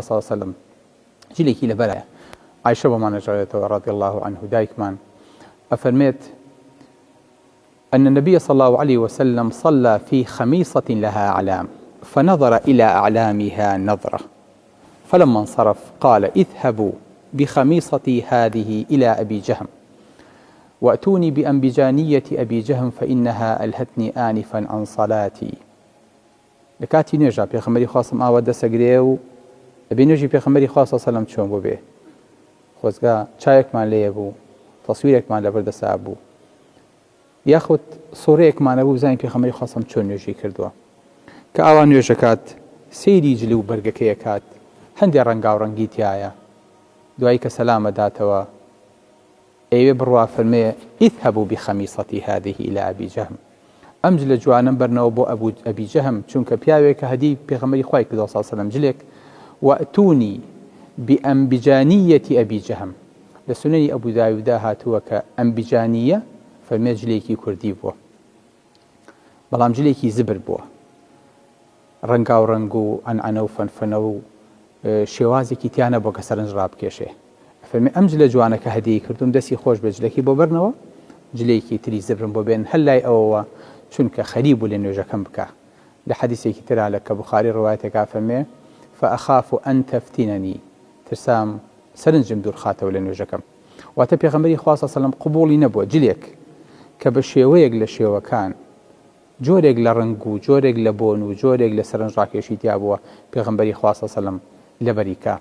صلى الله عليه وسلم جلێکی لەبەرایە عایشە بۆمانەژێتەوە رضي الله عنه دایکمان أفرميت أن النبي صلى الله عليه وسلم صلى في خميصة لها أعلام فنظر إلى أعلامها نظرة فلما انصرف قال اذهبوا بخميصتي هذه إلى أبي جهم وأتوني بأنبجانية أبي جهم فإنها ألهتني آنفا عن صلاتي لكاتي نرجع بيغمبري خاصم آوادة سقريو بينوجي بيغمبري خاصة سلام چون بو بيه خۆزگا چایەکمان لێ بوو تەسویرێکمان لەبەر دەسا بوو یاخود سۆرەیەکمانە بوو بزانین پێغەمبەری خۆسەم چۆن نوێژی کردووە کە ئاوا نوێژەکات سەیری جلی و بەرگەکەی ئەکات هەندێک ڕەنگا و ڕەنگی تایە دوایی کە سەلامە داتەوە ئەیوێ بڕوا فەرمێ اذهبوا بخەمیسەتی هذه إلى أبي جهم ئەم جلە جوانم بەرنەوە بۆ ئەبی جەهم چونکە پیاوێکە هەدی پێغەمبەری خوای کردووە صلی الله عليه وسلم جلێک وأتوني بأنبجانية أبي جهم لسنن أبو داود هاتوك أنبجانية فالمي جليكي كردي بوا بلام جليكي زبر بوا رنقاو رنقو عنعنو فنفنو شوازي كتيانا بوا كسرنج راب كيشه فالمي أم جل جوانك هدي كردوم دسي خوش بجليكي بو برنوا جليكي تري زبرن بو بين هلاي أووا چونك خريبو لنوجا كم بكا لحديثي كتير لك بخاري روايتك فالمي فأخاف أن تفتنني ترسام سرنجم دوور خاتەوە لە نوێژەکەم واتە پێغەمبەری خوا صلی الله عليه وسلم قبوڵی نەبووە جلێک کە بە شێوەیەک لە شێوەکان جۆرێک لە ڕنگ و جۆرێک لە بۆن و جۆرێک لە سەرنج ڕاکێشی تیا بووە پێغەمبەری خوا صلی الله عليه وسلم لەبەریکە